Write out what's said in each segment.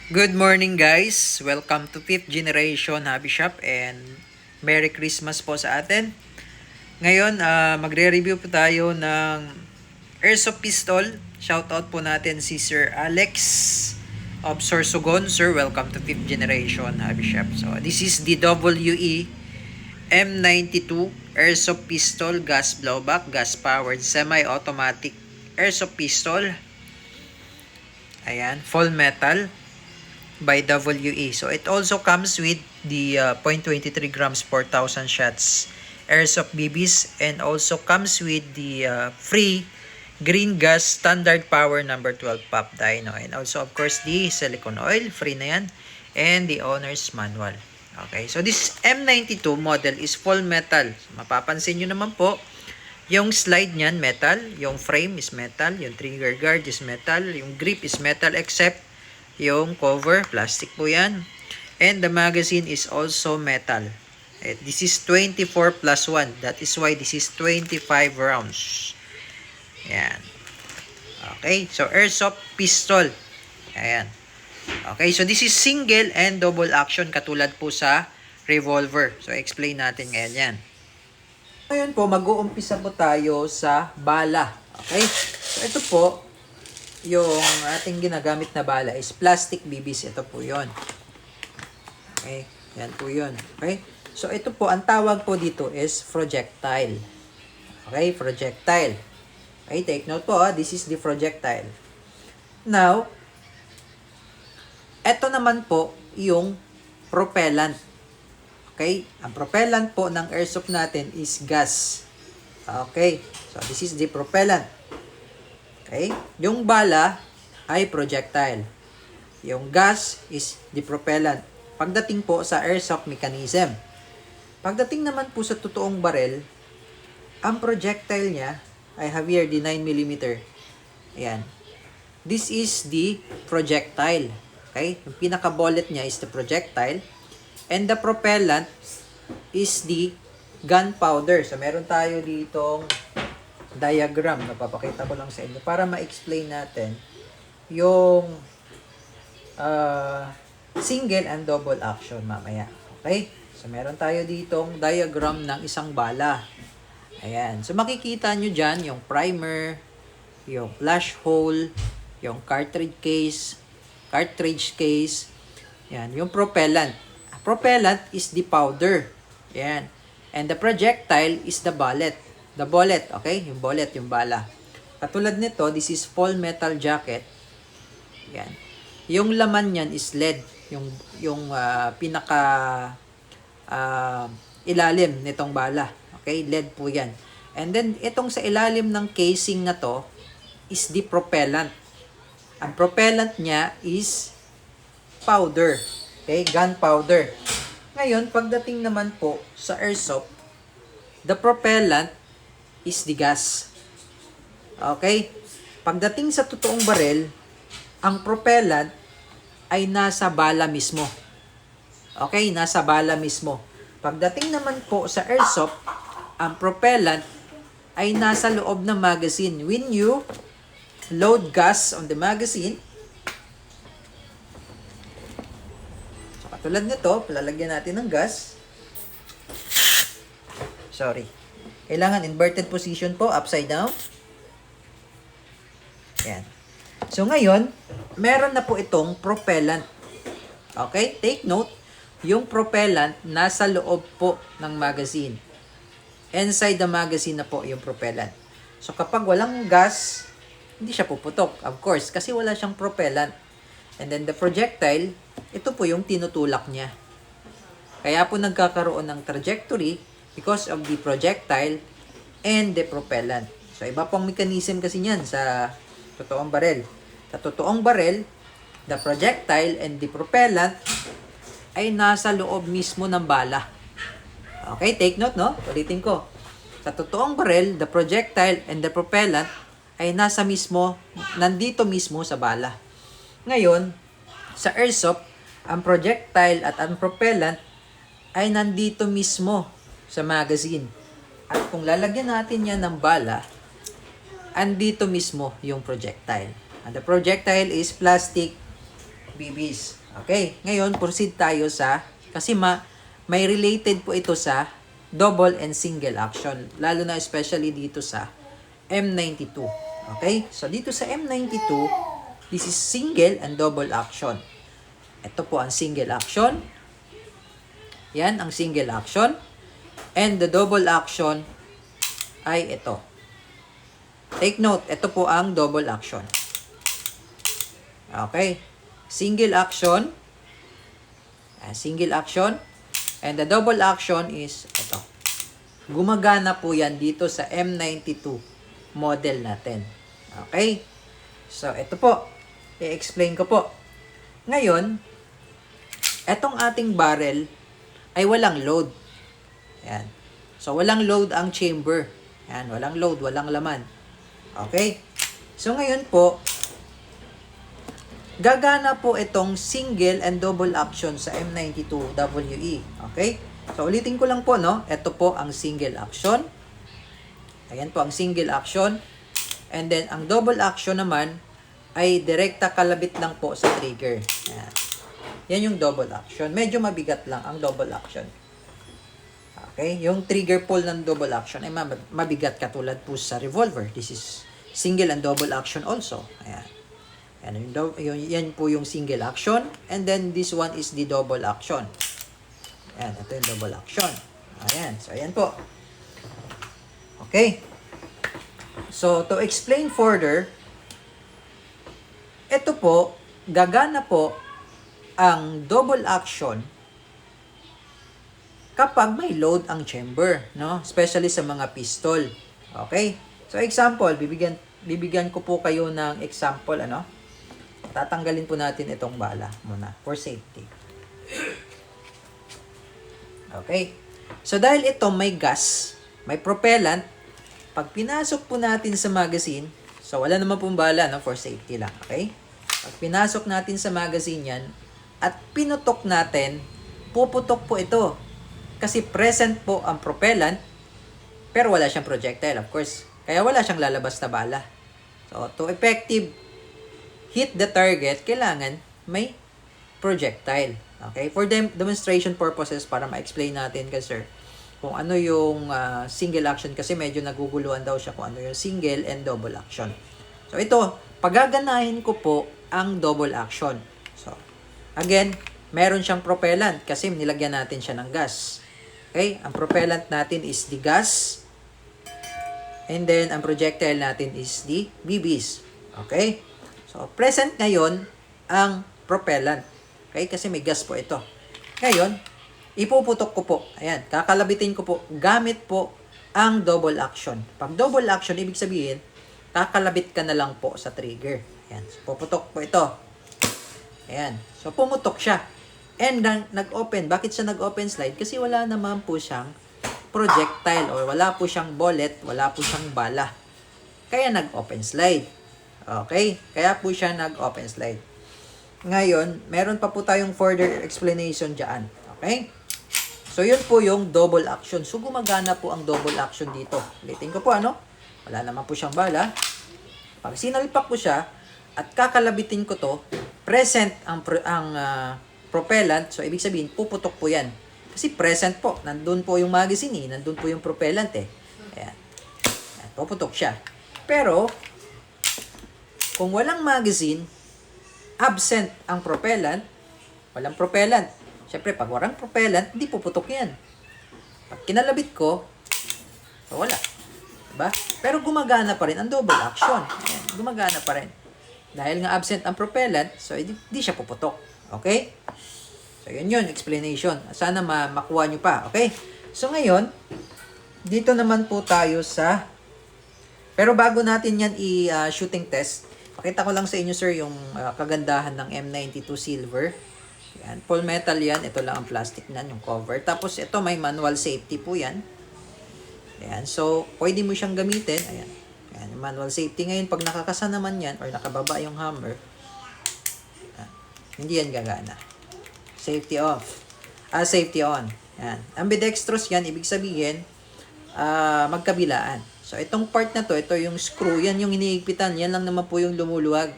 Good morning guys! Welcome to 5th Generation Hobby Shop and Merry Christmas po sa atin. Ngayon, magre-review po tayo ng Airsoft Pistol. Shoutout po natin si Sir Alex of Sorsogon. Sir, welcome to 5th Generation Hobby Shop. So, this is the WE M92 Airsoft Pistol, gas blowback, gas-powered, semi-automatic Airsoft Pistol. Ayan, full metal by WE. So it also comes with the 0.23 grams 4,000 shots airsoft BBs, and also comes with the free green gas standard power number 12 pop dyno, and also of course the silicone oil, free na yan, and the owner's manual. Okay, so this M92 model is full metal. Mapapansin nyo naman po, yung slide nyan metal, yung frame is metal, yung trigger guard is metal, yung grip is metal, except yung cover, plastic po yan. And the magazine is also metal. This is 24 plus 1. That is why this is 25 rounds. Ayan. Okay, so airsoft pistol. Ayan. Okay, so this is single and double action katulad po sa revolver. So explain natin ngayon yan. Ngayon po, mag-uumpisa po tayo sa bala. Okay, so ito po, yung ating ginagamit na bala is plastic BBs. Ito po yon. Okay, yan po yon. Okay, so ito po, ang tawag po dito is projectile. Okay, projectile. Okay, take note po, this is the projectile. Now, ito naman po yung propellant. Okay, ang propellant po ng airsoft natin is gas. Okay, so this is the propellant. Okay? Yung bala ay projectile. Yung gas is the propellant. Pagdating po sa airsoft mechanism. Pagdating naman po sa totoong barel, ang projectile niya ay heavier di 9mm. Ayan. This is the projectile. Okay? Yung pinaka-bullet niya is the projectile. And the propellant is the gunpowder. So, meron tayo ditong diagram na papakita ko lang sa inyo para ma-explain natin yung single and double action mamaya. Okay? So, meron tayo ditong diagram ng isang bala. Ayan. So, makikita nyo dyan yung primer, yung flash hole, yung cartridge case, yan, yung propellant. Propellant is the powder. Ayan. And the projectile is the bullet. The bullet, okay? Yung bullet, yung bala. Katulad nito, this is full metal jacket. Yan. Yung laman niyan is lead. Yung pinaka ilalim nitong bala. Okay? Lead po yan. And then, itong sa ilalim ng casing na to is the propellant. Ang propellant niya is powder. Okay? Gunpowder. Ngayon, pagdating naman po sa airsoft, the propellant is the gas. Okay? Pagdating sa totoong barel, ang propellant ay nasa bala mismo. Okay? Nasa bala mismo. Pagdating naman po sa airsoft, ang propellant ay nasa loob ng magazine. When you load gas on the magazine, so katulad nito, lalagyan natin ng gas. Sorry. Kailangan inverted position po, upside down. Yan. So, ngayon, meron na po itong propellant. Okay? Take note, yung propellant nasa loob po ng magazine. Inside the magazine na po yung propellant. So, kapag walang gas, hindi siya puputok. Of course, kasi wala siyang propellant. And then the projectile, ito po yung tinutulak niya. Kaya po nagkakaroon ng trajectory because of the projectile and the propellant. So, iba pong mechanism kasi niyan sa totoong barel. Sa totoong barel, the projectile and the propellant ay nasa loob mismo ng bala. Okay, take note, no? Ulitin ko. Sa totoong barel, the projectile and the propellant ay nandito mismo sa bala. Ngayon, sa airsoft, ang projectile at ang propellant ay nandito mismo sa magazine. At kung lalagyan natin yan ng bala, andito mismo yung projectile. And the projectile is plastic BBs. Okay, ngayon proceed tayo sa, kasi may related po ito sa double and single action, lalo na especially dito sa M92. Okay, so dito sa M92, this is single and double action. Ito po ang single action. Yan ang single action. And the double action ay ito. Take note, ito po ang double action. Okay. Single action. Single action. And the double action is ito. Gumagana po yan dito sa M92 model natin. Okay. So, ito po. I-explain ko po. Ngayon, etong ating barrel ay walang load. Yan. So, walang load ang chamber. Yan. Walang load, walang laman. Okay. So, ngayon po, gagana po itong single and double action sa M92WE. Okay? So, ulitin ko lang po, no? Ito po ang single action. Ayan po ang single action. And then, ang double action naman ay direkta kalabit lang po sa trigger. Ayan. Yan yung double action. Medyo mabigat lang ang double action. Okay? Yung trigger pull ng double action ay mabigat katulad po sa revolver. This is single and double action also. Ayan. Yan po yung single action. And then, this one is the double action. Ayan, ito yung double action. Ayan, so ayan po. Okay. So, to explain further, ito po, gagana po ang double action kapag may load ang chamber, no? Especially sa mga pistol. Okay? So, example, bibigyan ko po kayo ng example, ano? Tatanggalin po natin itong bala muna for safety. Okay. So, dahil ito may gas, may propellant, pag pinasok po natin sa magazine, so wala naman pong bala, no, for safety lang. Okay. Pag pinasok natin sa magazine yan, at pinutok natin, puputok po ito. Kasi present po ang propellant, pero wala siyang projectile, of course. Kaya wala siyang lalabas na bala. So, to effective hit the target, kailangan may projectile. Okay? For demonstration purposes, para ma-explain natin kasi kung ano yung single action, kasi medyo naguguluhan daw siya kung ano yung single and double action. So, ito, pagaganahin ko po ang double action. So, again, meron siyang propellant kasi nilagyan natin siya ng gas. Okay? Ang propellant natin is the gas. And then, ang projectile natin is the BBs. Okay? So, present ngayon ang propellant. Okay? Kasi may gas po ito. Ngayon, ipuputok ko po. Ayan, kakalabitin ko po. Gamit po ang double action. Pag double action, ibig sabihin, kakalabit ka na lang po sa trigger. Ayan, so, puputok po ito. Ayan, so pumutok siya. And nag-open. Bakit siya nag-open slide? Kasi wala naman po siyang projectile or wala po siyang bullet, wala po siyang bala. Kaya nag-open slide. Okay? Kaya po siya nag-open slide. Ngayon, meron pa po tayong further explanation dyan. Okay? So, yun po yung double action. So, gumagana po ang double action dito. Ulitin ko po, ano? Wala naman po siyang bala. Pag sinalpak ko siya, at kakalabitin ko to, present ang propellant. So, ibig sabihin, puputok po yan. Kasi present po. Nandun po yung magazine, nandun po yung propellant, eh. Ayan. Ayan, puputok siya. Pero, kung walang magazine, absent ang propellant, walang propellant. Siyempre, pag walang propellant, hindi puputok yan. Pag kinalabit ko, so wala. Diba? Pero gumagana pa rin ang double action. Ayan, gumagana pa rin. Dahil nga absent ang propellant, so hindi siya puputok. Okay? So, yun, explanation. Sana makuha nyo pa. Okay? So, ngayon, dito naman po tayo sa... Pero bago natin yan i-shooting test, pakita ko lang sa inyo, sir, yung kagandahan ng M92 Silver. Yan, full metal yan. Ito lang ang plastic nan, yung cover. Tapos, ito may manual safety po yan. Ayan, so, pwede mo siyang gamitin. Ayan. Ayan, manual safety. Ngayon, pag nakakasa naman yan, or nakababa yung hammer, hindi yan gagana. Safety off. Safety on. Ayan. Ambidextrous yan, ibig sabihin, magkabilaan. So, itong part na to, ito yung screw, yan yung iniigpitan. Yan lang naman po yung lumuluwag.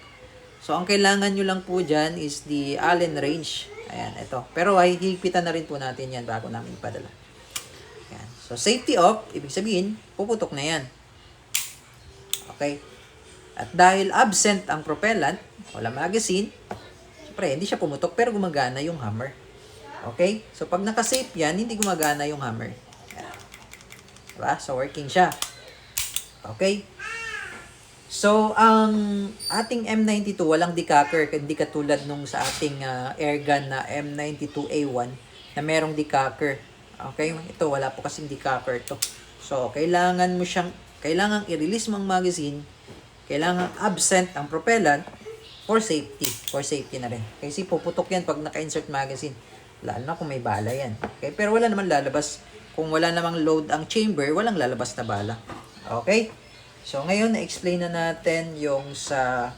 So, ang kailangan nyo lang po dyan is the Allen wrench. Ayan, ito. Pero ay higpitan na rin po natin yan bago namin ipadala. Ayan. So, safety off, ibig sabihin, puputok na yan. Okay? At dahil absent ang propellant, wala magazine, syempre, hindi siya pumutok pero gumagana yung hammer. Okay? So, pag nakasafe yan, hindi gumagana yung hammer. Ayan. Diba? So, working siya. Okay? So, ang ating M92, walang decocker, hindi katulad nung sa ating airgun na M92A1 na merong decocker. Okay? Ito, wala po kasing decocker to. So, kailangan i-release mo ang magazine, kailangan absent ang propellant for safety. For safety na rin. Kasi puputok yan pag naka-insert magazine. Lalo na kung may bala yan. Okay? Pero wala naman lalabas. Kung wala namang load ang chamber, walang lalabas na bala. Okay? So, ngayon, na-explain na natin yung sa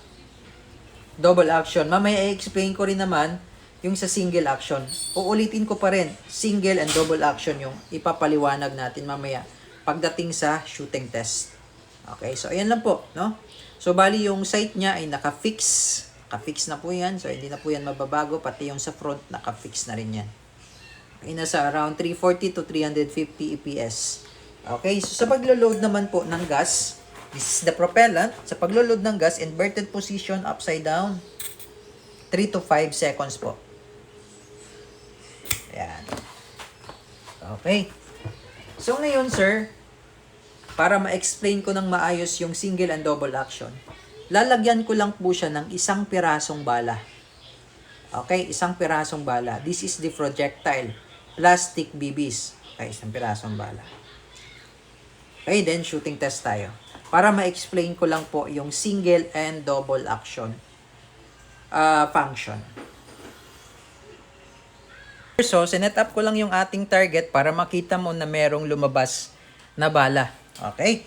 double action. Mamaya, i-explain ko rin naman yung sa single action. Uulitin ko pa rin, single and double action yung ipapaliwanag natin mamaya pagdating sa shooting test. Okay, so ayan lang po, no? So, bali yung sight niya ay naka-fix. Naka-fix na po yan. So, hindi na po yan mababago. Pati yung sa front, naka-fix na rin yan. Okay, nasa around 340 to 350 EPS. Okay, so sa paglo-load naman po ng gas, this is the propellant. Sa paglo-load ng gas, inverted position, upside down. 3 to 5 seconds po. Ayan. Okay. So ngayon, sir, para ma-explain ko ng maayos yung single and double action, lalagyan ko lang po siya ng isang pirasong bala. Okay, isang pirasong bala. This is the projectile. Plastic BBs. Okay, isang pirasong bala. Okay, then shooting test tayo. Para ma-explain ko lang po yung single and double action function. So, sinet up ko lang yung ating target para makita mo na merong lumabas na bala. Okay?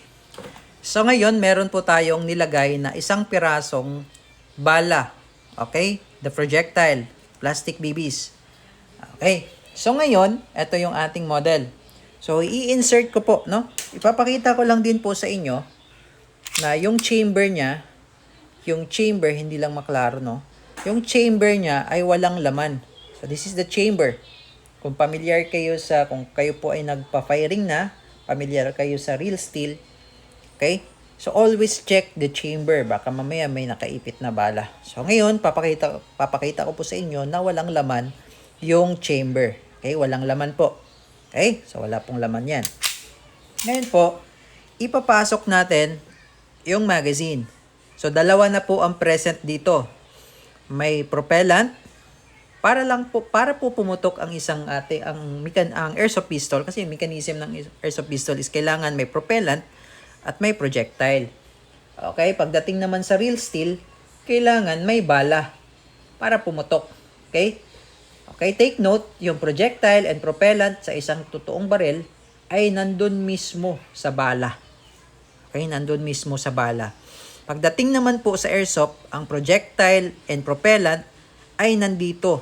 So, ngayon, meron po tayong nilagay na isang pirasong bala. Okay? The projectile. Plastic BBs. Okay? So, ngayon, ito yung ating model. So, i-insert ko po, no? Ipapakita ko lang din po sa inyo na yung chamber niya, hindi lang maklaro, no? Yung chamber niya ay walang laman. So, this is the chamber. Kung familiar kayo kung kayo po ay nagpa-firing na, familiar kayo sa real steel, okay? So, always check the chamber. Baka mamaya may nakaipit na bala. So, ngayon, papakita ko po sa inyo na walang laman yung chamber. Okay? Walang laman po. Okay? So, wala pong laman yan. Ngayon po, ipapasok natin yung magazine. So, dalawa na po ang present dito. May propellant para po pumutok ang ang airsoft pistol, kasi yung mechanism ng airsoft pistol is kailangan may propellant at may projectile. Okay, pagdating naman sa real steel, kailangan may bala para pumutok. Okay? Okay, take note, yung projectile and propellant sa isang totoong baril ay nandun mismo sa bala. Okay, nandun mismo sa bala. Pagdating naman po sa airsoft, ang projectile and propellant ay nandito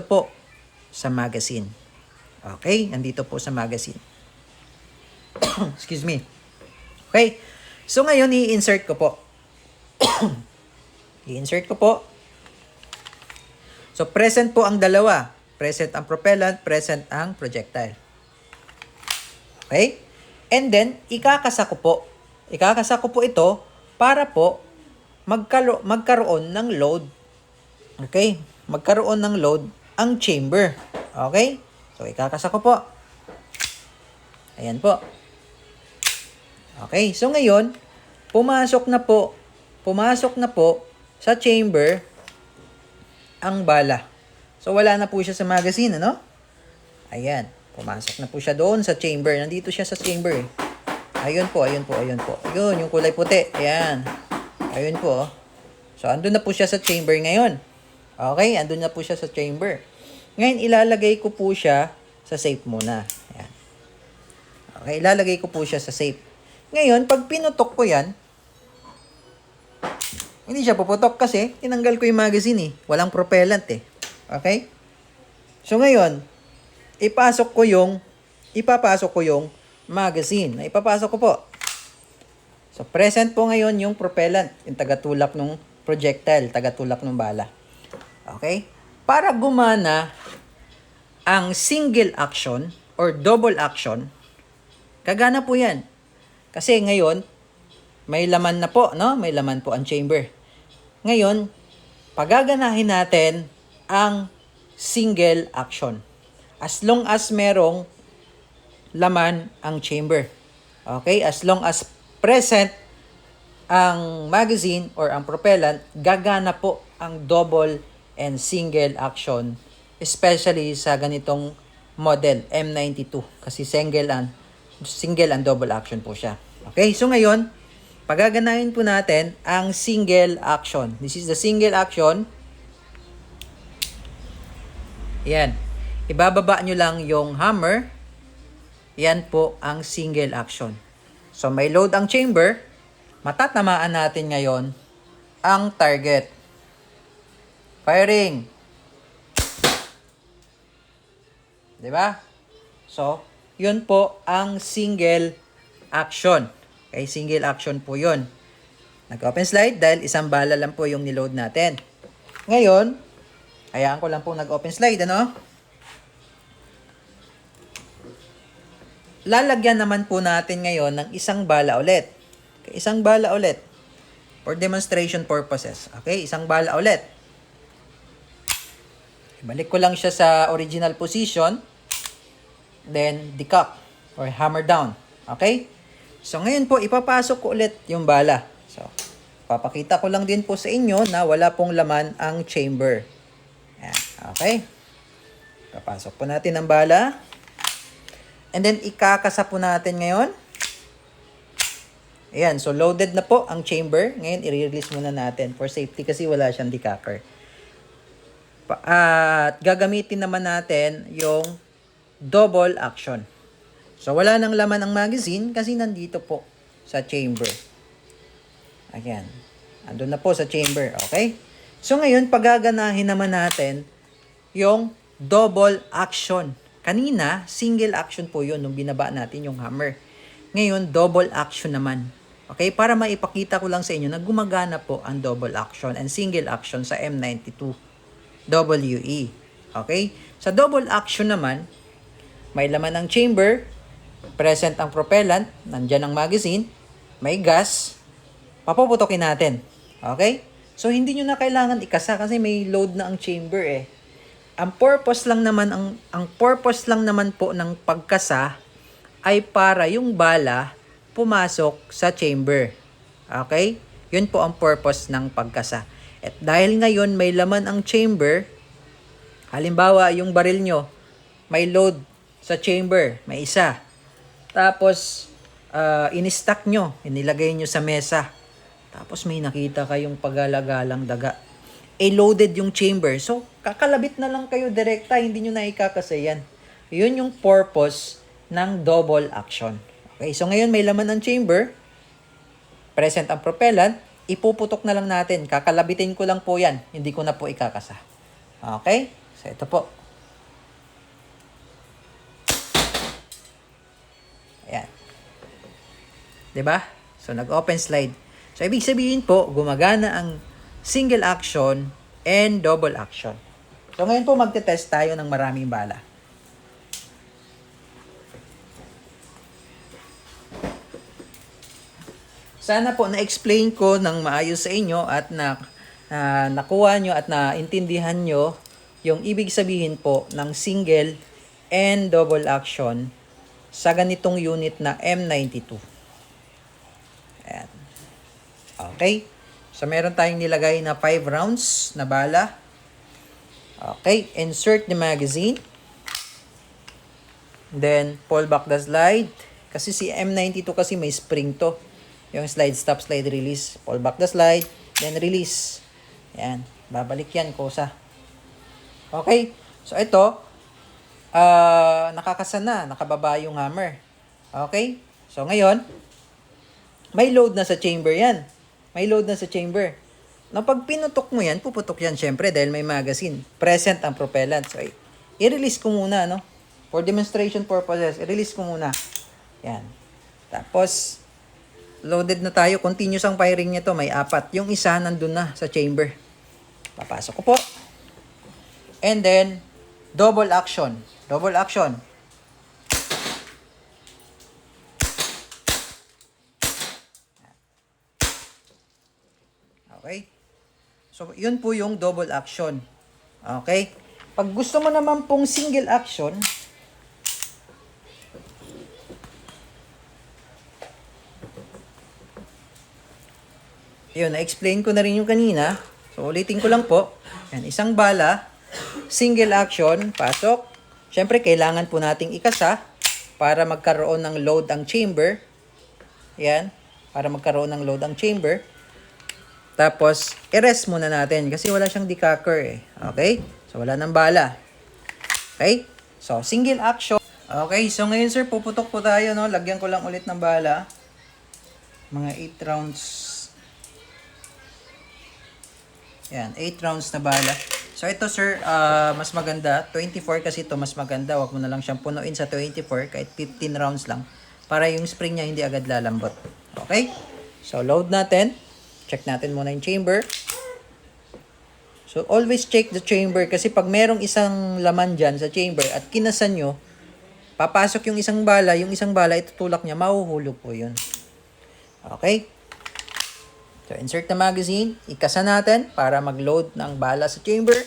po sa magazine. Okay, nandito po sa magazine. Excuse me. Okay, so ngayon i-insert ko po. I-insert ko po. So present po ang dalawa. Present ang propellant, present ang projectile. Okay? And then, ikakasa ko po. Ikakasa ko po ito para po magkaroon ng load. Okay? Magkaroon ng load ang chamber. Okay? So, ikakasa ko po. Ayan po. Okay? So, ngayon, pumasok na po sa chamber ang bala. So, wala na po siya sa magazine, ano? Ayan. Pumasok na po siya doon sa chamber. Nandito siya sa chamber. Ayun po. Ayun, yung kulay puti. Ayan. Ayun po. So, andun na po siya sa chamber ngayon. Okay, andun na po siya sa chamber. Ngayon, ilalagay ko po siya sa safe muna. Ayan. Okay, ilalagay ko po siya sa safe. Ngayon, pag pinutok ko yan, hindi siya puputok kasi tinanggal ko yung magazine eh. Walang propellant eh. Okay? So, ngayon, ipapasok ko yung magazine. Ipapasok ko po. So, present po ngayon yung propellant, yung tagatulak nung projectile, tagatulak ng bala. Okay? Para gumana ang single action or double action, gagana po yan. Kasi ngayon, may laman na po, no? May laman po ang chamber. Ngayon, pagaganahin natin ang single action. As long as merong laman ang chamber. Okay? As long as present ang magazine or ang propellant, gagana po ang double and single action, especially sa ganitong model M92 kasi single and double action po siya. Okay, so ngayon pagaganahin po natin ang single action. This is the single action. Yan, ibababa nyo lang yung hammer. Yan po ang single action. So may load ang chamber, matatamaan natin ngayon ang target. Firing. Diba? So, yun po ang single action. Okay, single action po yun. Nag-open slide dahil isang bala lang po yung niload natin. Ngayon, hayaan ko lang po nag-open slide, ano? Lalagyan naman po natin ngayon ng isang bala ulit. Okay, isang bala ulit. For demonstration purposes. Okay, isang bala ulit. Ibalik ko lang siya sa original position. Then, decock or hammer down. Okay? So, ngayon po, ipapasok ko ulit yung bala. So, papakita ko lang din po sa inyo na wala pong laman ang chamber. Ayan. Okay? Papasok po natin ang bala. And then, ikakasa po natin ngayon. Ayan. So, loaded na po ang chamber. Ngayon, i-release muna natin for safety kasi wala siyang decocker. At gagamitin naman natin yung double action. So, wala nang laman ang magazine kasi nandito po sa chamber. Ayan. Andun na po sa chamber. Okay? So, ngayon, pagaganahin naman natin yung double action. Kanina, single action po yun nung binaba natin yung hammer. Ngayon, double action naman. Okay? Para maipakita ko lang sa inyo na gumagana po ang double action and single action sa M92 WE. Okay? Sa double action naman, may laman ang chamber, present ang propellant, nandyan ang magazine, may gas, papuputokin natin. Okay? So, hindi nyo na kailangan ikasa kasi may load na ang chamber eh. Ang purpose lang naman po ng pagkasa ay para yung bala pumasok sa chamber. Okay? Yun po ang purpose ng pagkasa. At dahil ngayon may laman ang chamber, halimbawa yung baril nyo, may load sa chamber, may isa. Tapos, in-stack nyo, inilagay nyo sa mesa. Tapos may nakita kayong pagalagalang daga. Loaded yung chamber. So, kakalabit na lang kayo direkta, hindi nyo na ikakasa yan. Yun yung purpose ng double action. Okay, so ngayon may laman ng chamber, present ang propellant, ipuputok na lang natin. Kakalabitin ko lang po yan, hindi ko na po ikakasa. Okay, so ito po. Ayan. Diba? So, nag-open slide. So, ibig sabihin po, gumagana ang single action and double action. So, ngayon po magte-test tayo ng maraming bala. Sana po na-explain ko ng maayos sa inyo at nakuha nyo at naintindihan nyo yung ibig sabihin po ng single and double action sa ganitong unit na M92. Ayan. Okay. So, meron tayong nilagay na 5 rounds na bala. Okay. Insert the magazine. Then, pull back the slide. Kasi si M92 kasi may spring to. Yung slide stop, slide release. Pull back the slide. Then, release. Ayan. Babalik yan, kosa. Okay. So, ito. Nakakasa na. Nakababa yung hammer. Okay. So, ngayon, may load na sa chamber yan. May load na sa chamber. Na pag pinutok mo yan, puputok yan syempre dahil may magazine. Present ang propellant. So, i-release ko muna, no? For demonstration purposes, i-release ko muna. Yan. Tapos, loaded na tayo. Continuous ang firing nito. May 4. Yung isa nandun na sa chamber. Papasok ko po. And then, double action. Double action. Okay? So, yun po yung double action. Okay? Pag gusto mo naman pong single action, yun, na-explain ko na rin yung kanina. So, ulitin ko lang po. Yan, isang bala, single action, pasok. Siyempre, kailangan po nating ikasa para magkaroon ng load ang chamber. Yan, para magkaroon ng load ang chamber. Tapos, i-rest muna natin kasi wala siyang decocker eh. Okay? So, wala nang bala. Okay? So, single action. Okay, so ngayon sir, puputok po tayo, no? Lagyan ko lang ulit ng bala. Mga 8 rounds. Yan, 8 rounds na bala. So, ito sir, mas maganda. 24 kasi ito, mas maganda. Huwag mo na lang siyang punuin sa 24, kahit 15 rounds lang. Para yung spring niya hindi agad lalambot. Okay? So, load natin. Check natin muna yung chamber. So, always check the chamber kasi pag merong isang laman dyan sa chamber at kinasan nyo, papasok yung isang bala itutulak niya, mahuhulog po yun. Okay? So, insert the magazine. Ikasa natin para mag-load ng bala sa chamber.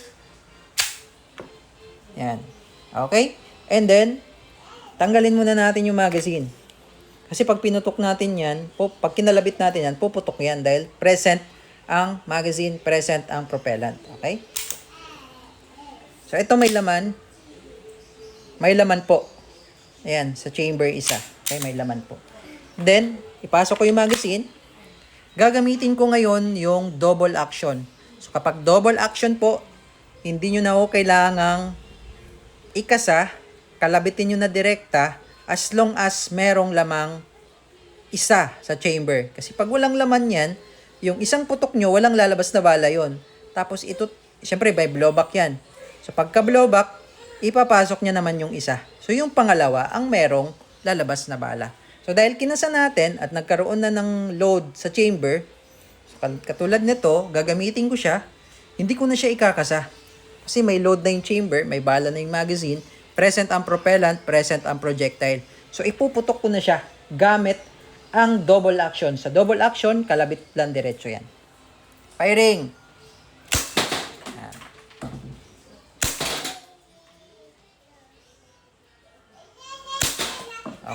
Yan. Okay? And then, tanggalin muna natin yung magazine. Kasi pag pinutok natin yan, pag kinalabit natin yan, puputok yan dahil present ang magazine, present ang propellant. Okay? So, ito may laman. May laman po. Ayan, sa chamber isa. Okay, may laman po. Then, ipasok ko yung magazine. Gagamitin ko ngayon yung double action. So, kapag double action po, hindi nyo na ako kailangang ikasa, kalabitin nyo na direkta, as long as merong lamang isa sa chamber. Kasi pag walang laman yan, yung isang putok nyo, walang lalabas na bala yon. Tapos ito, syempre by blowback yan. So pagka blowback, ipapasok niya naman yung isa. So yung pangalawa, ang merong lalabas na bala. So dahil kinasa natin at nagkaroon na ng load sa chamber, so katulad nito, gagamitin ko siya, hindi ko na siya ikakasa. Kasi may load na yung chamber, may bala na yung magazine, present ang propellant, present ang projectile. So, ipuputok ko na siya gamit ang double action. Sa double action, kalabit lang diretso yan. Firing! Yan.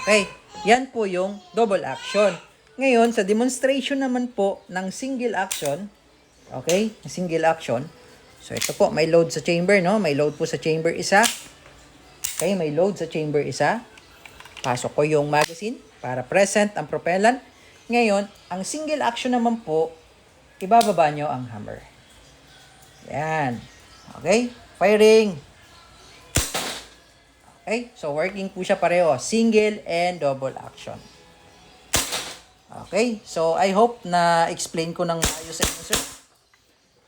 Okay. Yan po yung double action. Ngayon, sa demonstration naman po ng single action, okay, single action, so ito po, may load sa chamber, no? May load po sa chamber isa. Okay, may load sa chamber isa. Pasok ko yung magazine para present ang propellant. Ngayon, ang single action naman po, ibababa nyo ang hammer. Yan. Okay, firing. Okay, so working po siya pareho. Single and double action. Okay, so I hope na explain ko ng ayos sa inyo, sir.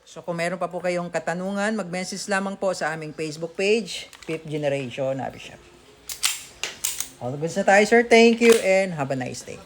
So kung meron pa po kayong katanungan, mag-message lamang po sa aming Facebook page, 5th Generation Hobby Shop. All the goods na tayo, sir. Thank you and have a nice day.